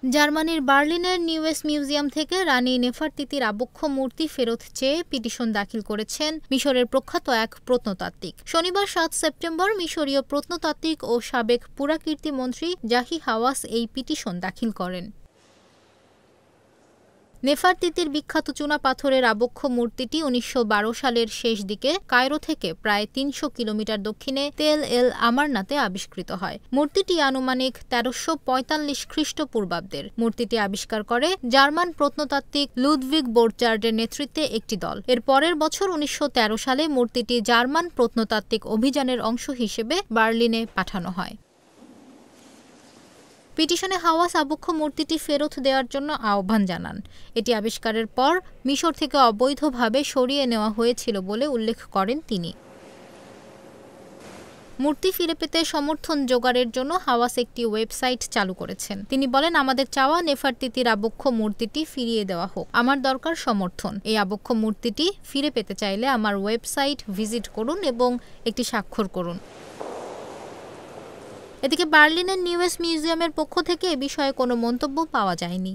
জার্মানির বার্লিনের নিউয়েস মিউজিয়াম থেকে রানী নেফারতিতির আবক্ষ মূর্তি ফেরত চেয়ে পিটিশন দাখিল করেছেন মিশরের প্রখ্যাত এক প্রত্নতাত্ত্বিক। শনিবার ৭ সেপ্টেম্বর মিশরীয় প্রত্নতাত্ত্বিক ও সাবেক পুরাকীর্তিমন্ত্রী জাহি হাওয়াস এই পিটিশন দাখিল করেন। নেফারতিতির বিখ্যাত চুনাপাথরের আবক্ষ মূর্তিটি ১৯১২ সালের শেষ দিকে কায়রো থেকে প্রায় ৩০০ কিলোমিটার দক্ষিণে তেল এল আমারনাতে আবিষ্কৃত হয়। মূর্তিটি আনুমানিক ১৩৪৫ খ্রিস্টপূর্বাব্দের। মূর্তিটি আবিষ্কার করে জার্মান প্রত্নতাত্ত্বিক লুডভিগ বোর্চার্ডের নেতৃত্বে একটি দল। এর পরের বছর ১৯১৩ সালে মূর্তিটি জার্মান প্রত্নতাত্ত্বিক অভিযানের অংশ হিসেবে বার্লিনে পাঠানো হয়। পিটিশনে হাওয়াস আবক্ষ মূর্তিটি ফেরত দেওয়ার জন্য আহ্বান জানান। এটি আবিষ্কারের পর মিশর থেকে অবৈধভাবে সরিয়ে নেওয়া হয়েছিল বলে উল্লেখ করেন তিনি। মূর্তি ফিরে পেতে সমর্থন জোগাড়ের জন্য হাওয়াস একটি ওয়েবসাইট চালু করেছেন। তিনি বলেন, আমাদের চাওয়া নেফারতিতির আবক্ষ মূর্তিটি ফিরিয়ে দেওয়া হোক। আমার দরকার সমর্থন। এই আবক্ষ মূর্তিটি ফিরে পেতে চাইলে আমার ওয়েবসাইট ভিজিট করুন এবং একটি স্বাক্ষর করুন। এদিকে বার্লিনের নিউয়েস মিউজিয়ামের পক্ষ থেকে এ বিষয়ে কোনো মন্তব্য পাওয়া যায়নি।